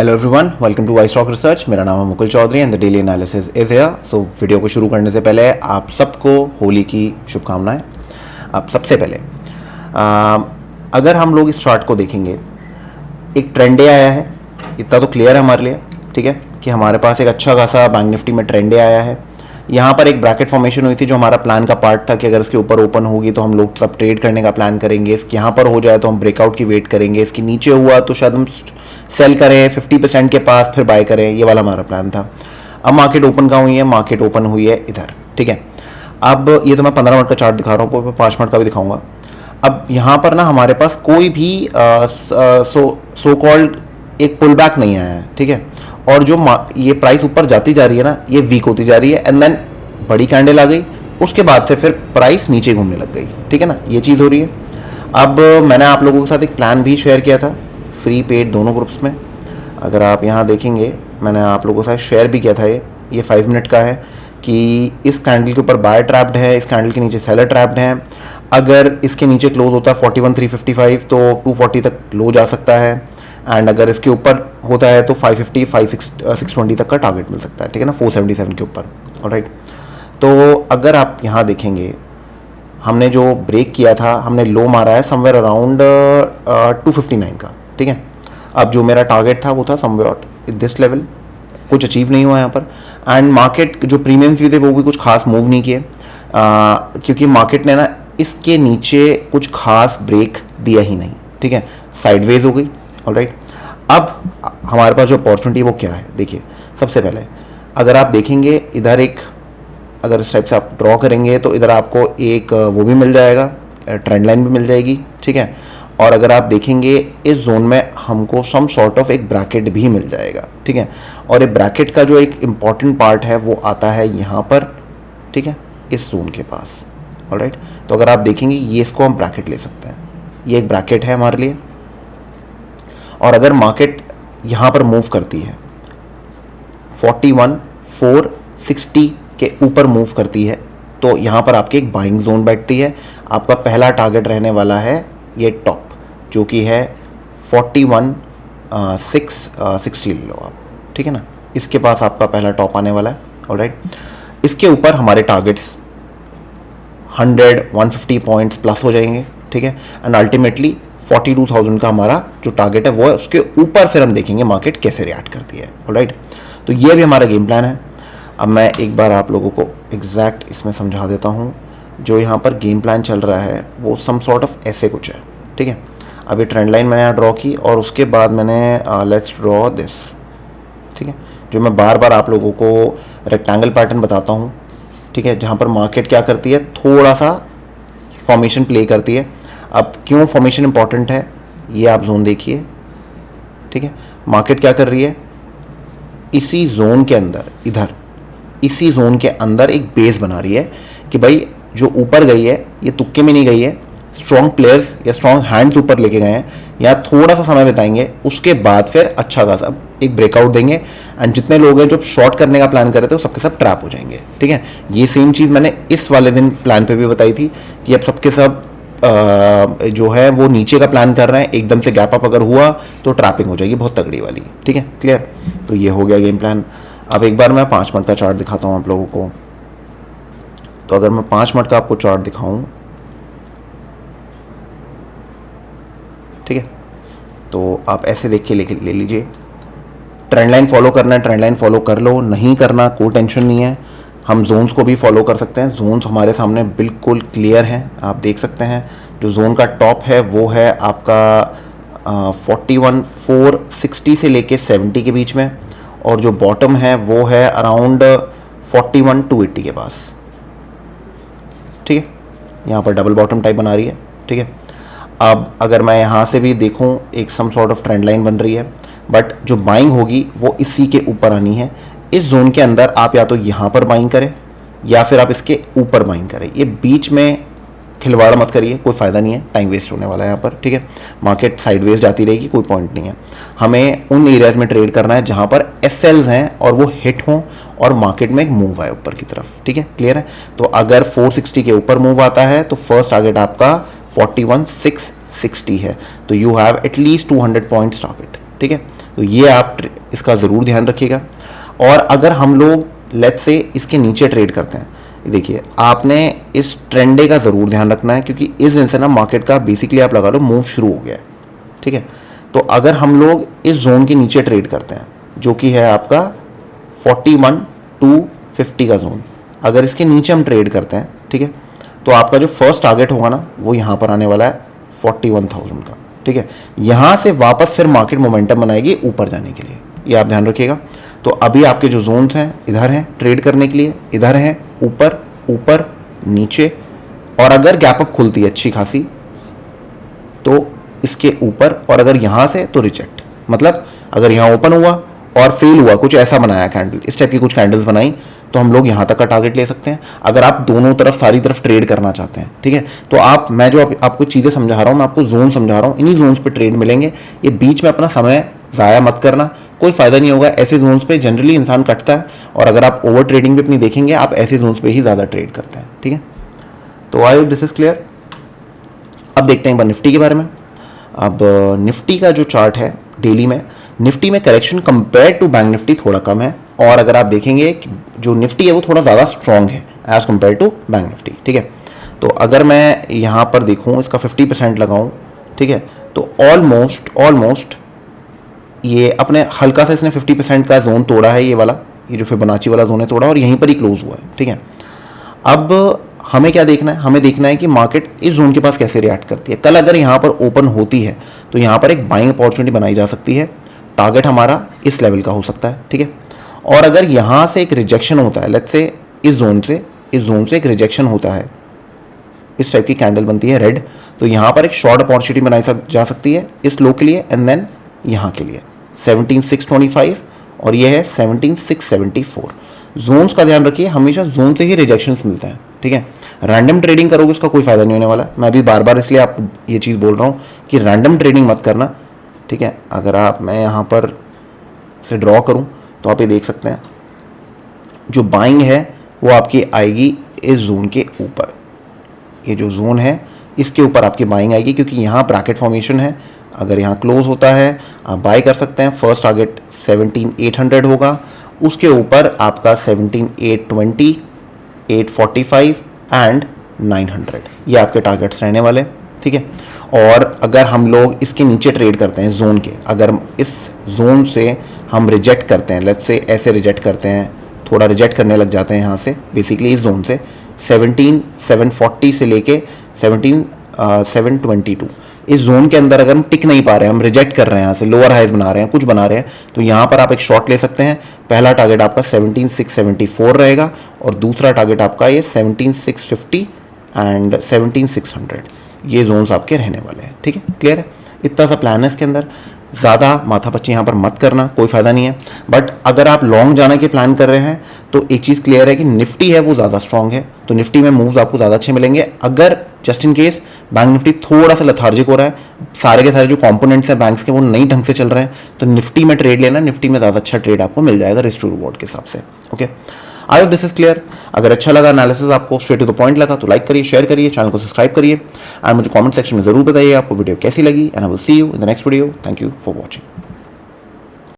Hello everyone, welcome to Y stock research. मेरा नाम है Mukul Chaudhary and the daily analysis is here. So video को शुरू करने से पहले आप सबको होली की शुभकामनाएं। अब सबसे पहले अगर हम लोग इस चार्ट को देखेंगे, एक ट्रेंड डे आया है, इतना तो क्लियर है हमारे लिए, ठीक है, कि हमारे पास एक अच्छा खासा बैंक निफ्टी में ट्रेंड डे आया है। यहाँ पर एक ब्रैकेट फॉर्मेशन हुई थी जो हमारा प्लान का पार्ट था कि अगर इसके ऊपर ओपन होगी तो हम लोग सब ट्रेड करने का प्लान करेंगे। इसके यहाँ पर हो जाए तो हम ब्रेकआउट की वेट करेंगे, इसके नीचे हुआ तो शायद हम सेल करें 50% के पास, फिर बाय करें, ये वाला हमारा प्लान था। अब मार्केट ओपन कहाँ हुई है? मार्केट ओपन हुई है इधर, ठीक है। अब ये तो मैं 15 मिनट का चार्ट दिखा रहा हूँ, 5 मिनट का भी दिखाऊंगा। अब यहाँ पर ना हमारे पास कोई भी सो कॉल्ड एक पुल बैक नहीं आया है, ठीक है। और जो ये प्राइस ऊपर जाती जा रही है ना, ये वीक होती जा रही है एंड देन बड़ी कैंडल आ गई, उसके बाद से फिर प्राइस नीचे घूमने लग गई, ठीक है ना, ये चीज़ हो रही है। अब मैंने आप लोगों के साथ एक प्लान भी शेयर किया था, फ्री पेड दोनों ग्रुप्स में। अगर आप यहाँ देखेंगे, मैंने आप लोगों के साथ शेयर भी किया था। ये 5 मिनट का है कि इस कैंडल के ऊपर बाय ट्रैप्ड है, इस कैंडल के नीचे सेलर ट्रैप्ड है। अगर इसके नीचे क्लोज होता है 41,355 तो 240 तक लो जा सकता है, एंड अगर इसके ऊपर होता है तो 550 620 तक का टारगेट मिल सकता है, ठीक है ना, 477 के ऊपर। ऑलराइट, तो अगर आप यहाँ देखेंगे, हमने जो ब्रेक किया था, हमने लो मारा है समवेयर अराउंड 259 का, ठीक है। अब जो मेरा टारगेट था वो था समवेयर दिस लेवल, कुछ अचीव नहीं हुआ यहाँ पर। एंड मार्केट जो प्रीमियम्स भी थे वो भी कुछ खास मूव नहीं किए, क्योंकि मार्केट ने ना इसके नीचे कुछ खास ब्रेक दिया ही नहीं, ठीक है, साइडवेज हो गई। ऑलराइट, अब हमारे पास जो अपॉर्चुनिटी वो क्या है? देखिए, सबसे पहले अगर आप देखेंगे इधर एक, अगर इस टाइप से आप ड्रॉ करेंगे तो इधर आपको एक वो भी मिल जाएगा, ट्रेंड लाइन भी मिल जाएगी, ठीक है। और अगर आप देखेंगे इस जोन में हमको सम सॉर्ट ऑफ एक ब्रैकेट भी मिल जाएगा, ठीक है। और ये ब्रैकेट का जो एक इम्पॉर्टेंट पार्ट है वो आता है यहाँ पर, ठीक है, इस जोन के पास। ऑलराइट, तो अगर आप देखेंगे ये, इसको हम ब्रैकेट ले सकते हैं, ये एक ब्रैकेट है हमारे लिए। और अगर मार्केट यहाँ पर मूव करती है 41,460 के ऊपर मूव करती है तो यहाँ पर आपकी एक बाइंग जोन बैठती है। आपका पहला टारगेट रहने वाला है ये टॉप, जो कि है 41,660 ले लो आप, ठीक है ना, इसके पास आपका पहला टॉप आने वाला है। ऑलराइट, इसके ऊपर हमारे टारगेट्स 100-150 पॉइंट्स प्लस हो जाएंगे, ठीक है। एंड अल्टीमेटली 42,000 का हमारा जो टारगेट है वो है, उसके ऊपर फिर हम देखेंगे मार्केट कैसे रिएक्ट करती है। ऑलराइट, तो ये भी हमारा गेम प्लान है। अब मैं एक बार आप लोगों को एग्जैक्ट इसमें समझा देता हूँ। जो यहाँ पर गेम प्लान चल रहा है वो सम सॉर्ट ऑफ ऐसे कुछ है, ठीक है। अभी ट्रेंड लाइन मैंने यहाँ ड्रॉ की और उसके बाद मैंने लेट्स ड्रॉ दिस, ठीक है, जो मैं बार बार आप लोगों को रेक्टेंगल पैटर्न बताता हूँ, ठीक है, जहाँ पर मार्केट क्या करती है, थोड़ा सा फॉर्मेशन प्ले करती है। अब क्यों फॉर्मेशन इंपॉर्टेंट है, ये आप जोन देखिए, ठीक है। मार्केट क्या कर रही है, इसी जोन के अंदर, इधर इसी जोन के अंदर एक बेस बना रही है कि भाई जो ऊपर गई है ये तुक्के में नहीं गई है, स्ट्रॉन्ग प्लेयर्स या स्ट्रॉन्ग हैंड्स ऊपर लेके गए हैं, या थोड़ा सा समय बिताएंगे, उसके बाद फिर अच्छा खासा एक ब्रेकआउट देंगे। एंड जितने लोग हैं जो शॉर्ट करने का प्लान कर रहे थे वो सबके सब ट्रैप हो जाएंगे, ठीक है। ये सेम चीज़ मैंने इस वाले दिन प्लान पे भी बताई थी कि अब सबके सब जो है वो नीचे का प्लान कर रहे हैं, एकदम से गैप अप अगर हुआ तो ट्रैपिंग हो जाएगी बहुत तगड़ी वाली, ठीक है, क्लियर। तो ये हो गया गेम प्लान। अब एक बार मैं 5 मिनट का चार्ट दिखाता हूँ आप लोगों को। तो अगर मैं 5 मिनट का आपको चार्ट दिखाऊं, ठीक है, तो आप ऐसे देख के ले लीजिए। ट्रेंड लाइन फॉलो करना है, ट्रेंड लाइन फॉलो कर लो, नहीं करना कोई टेंशन नहीं है। हम जोन्स को भी फॉलो कर सकते हैं, जोन्स हमारे सामने बिल्कुल क्लियर हैं, आप देख सकते हैं। जो जोन का टॉप है वो है आपका 41,460 से लेके 70 के बीच में, और जो बॉटम है वो है अराउंड 41,280 के पास, ठीक है। यहाँ पर डबल बॉटम टाइप बना रही है, ठीक है। अब अगर मैं यहाँ से भी देखूँ, एक some sort of trend line बन रही है, बट जो बाइंग होगी वो इसी के ऊपर आनी है। इस जोन के अंदर आप या तो यहाँ पर बाइंग करें या फिर आप इसके ऊपर बाइंग करें, ये बीच में खिलवाड़ मत करिए, कोई फ़ायदा नहीं है, टाइम वेस्ट होने वाला है यहाँ पर, ठीक है। मार्केट साइडवेज जाती रहेगी, कोई पॉइंट नहीं है। हमें उन एरियाज में ट्रेड करना है जहाँ पर एसएल्स हैं और वो हिट हों और मार्केट में एक मूव आए ऊपर की तरफ, ठीक है, क्लियर है। तो अगर 460 के ऊपर मूव आता है तो फर्स्ट टारगेट आपका 41,660 है, तो you have at least 200 points target, ठीक है। तो ये आप इसका ज़रूर ध्यान रखिएगा। और अगर हम लोग लेट्स से इसके नीचे ट्रेड करते हैं, देखिए आपने इस ट्रेंड डे का ज़रूर ध्यान रखना है, क्योंकि इस दिन से ना मार्केट का बेसिकली आप लगा लो मूव शुरू हो गया है, ठीक है। तो अगर हम लोग इस जोन के नीचे ट्रेड करते हैं जो कि है आपका 41,250 का जोन, अगर इसके नीचे हम ट्रेड करते हैं, ठीक है, तो आपका जो फर्स्ट टारगेट होगा ना वो यहाँ पर आने वाला है 41,000 का, ठीक है। यहाँ से वापस फिर मार्केट मोमेंटम बनाएगी ऊपर जाने के लिए, ये आप ध्यान रखिएगा। तो अभी आपके जो जोन्स हैं इधर हैं ट्रेड करने के लिए, इधर हैं ऊपर ऊपर नीचे, और अगर गैप अप खुलती है अच्छी खासी तो इसके ऊपर, और अगर यहाँ से तो रिजेक्ट, मतलब अगर यहाँ ओपन हुआ और फेल हुआ, कुछ ऐसा बनाया कैंडल, इस टाइप की कुछ कैंडल्स बनाई, तो हम लोग यहाँ तक का टारगेट ले सकते हैं। अगर आप दोनों तरफ सारी तरफ ट्रेड करना चाहते हैं, ठीक है, तो मैं जो आपको चीज़ें समझा रहा हूँ, मैं आपको जोन समझा रहा हूँ, इन्हीं जोन्स पे ट्रेड मिलेंगे। ये बीच में अपना समय ज़ाया मत करना, कोई फ़ायदा नहीं होगा। ऐसे जोन्स पे जनरली इंसान कटता है, और अगर आप ओवर ट्रेडिंग भी अपनी देखेंगे, आप ऐसे जोन्स पे ही ज़्यादा ट्रेड करते हैं, ठीक है। तो I hope this is clear. अब देखते हैं एक बार निफ्टी के बारे में। अब निफ्टी का जो चार्ट है डेली में, निफ्टी में correction compare to bank Nifty थोड़ा कम है, और अगर आप देखेंगे कि जो निफ्टी है वो थोड़ा ज़्यादा स्ट्रॉन्ग है as compare to bank Nifty, ठीक है। तो अगर मैं यहाँ पर देखूँ, इसका 50% लगाऊँ, ठीक है, तो ऑलमोस्ट ये अपने हल्का सा इसने 50% का जोन तोड़ा है, ये वाला, ये जो फिबोनाची वाला जोन है तोड़ा, और यहीं पर ही क्लोज हुआ है, ठीक है। अब हमें क्या देखना है, हमें देखना है कि मार्केट इस जोन के पास कैसे रिएक्ट करती है। कल अगर यहाँ पर ओपन होती है तो यहाँ पर एक बाइंग अपॉर्चुनिटी बनाई जा सकती है, टारगेट हमारा इस लेवल का हो सकता है, ठीक है। और अगर यहाँ से एक रिजेक्शन होता है, लेट्स से इस जोन से एक रिजेक्शन होता है, इस टाइप की कैंडल बनती है रेड, तो यहाँ पर एक शॉर्ट अपॉर्चुनिटी बनाई जा सकती है इस लो के लिए, एंड देन यहाँ के लिए 17,625, और ये है 17,674। जोन्स का ध्यान रखिए, हमेशा जोन से ही रिजेक्शंस मिलते हैं, ठीक है। रैंडम ट्रेडिंग करोगे उसका कोई फ़ायदा नहीं होने वाला। मैं भी बार बार इसलिए आपको ये चीज़ बोल रहा हूँ कि रैंडम ट्रेडिंग मत करना, ठीक है। अगर मैं यहाँ पर से ड्रॉ करूँ तो आप ये देख सकते हैं, जो बाइंग है वो आपकी आएगी इस जोन के ऊपर, ये जो जोन है इसके ऊपर आपकी बाइंग आएगी, क्योंकि यहाँ ब्रैकेट फॉर्मेशन है। अगर यहाँ क्लोज होता है आप बाय कर सकते हैं। फर्स्ट टारगेट 17,800 होगा, उसके ऊपर आपका 17,820, 845 एंड 900, ये आपके टारगेट्स रहने वाले, ठीक है। और अगर हम लोग इसके नीचे ट्रेड करते हैं जोन के, अगर इस जोन से हम रिजेक्ट करते हैं, लेट्स से ऐसे रिजेक्ट करते हैं, थोड़ा रिजेक्ट करने लग जाते हैं यहाँ से, बेसिकली इस जोन से 17,740 से लेके 17,722, इस जोन के अंदर अगर हम टिक नहीं पा रहे हैं, हम रिजेक्ट कर रहे हैं, यहाँ से लोअर हाइज बना रहे हैं, कुछ बना रहे हैं, तो यहाँ पर आप एक शॉर्ट ले सकते हैं। पहला टारगेट आपका 17,674 रहेगा, और दूसरा टारगेट आपका ये 17,650 एंड 17,600, ये जोन्स आपके रहने वाले हैं, ठीक है। क्लियर है, इतना सा प्लान है इसके अंदर। ज़्यादा माथापच्ची यहाँ पर मत करना, कोई फ़ायदा नहीं है। बट अगर आप लॉन्ग जाने के प्लान कर रहे हैं तो एक चीज़ क्लियर है कि निफ्टी है वो ज़्यादा स्ट्रॉन्ग है, तो निफ्टी में मूव्स आपको ज़्यादा अच्छे मिलेंगे। अगर just in case bank Nifty थोड़ा सा लथार्जिक हो रहा है, सारे के सारे जो कंपोनेंट्स हैं बैंक्स के वो नहीं ढंग से चल रहे हैं, तो निफ्टी में ट्रेड लेना, निफ्टी में ज़्यादा अच्छा ट्रेड आपको मिल जाएगा रिस्क टू रिवॉर्ड के हिसाब से, okay. I hope this is clear. अगर अच्छा लगा एनालिसिस, आपको स्ट्रेट टू द पॉइंट लगा, तो लाइक करिए, शेयर करिए, चैनल को सब्सक्राइब करिए, एंड मुझे कमेंट सेक्शन में जरूर बताइए आपको वीडियो कैसी लगी, and I will see you in the next video. Thank you for watching.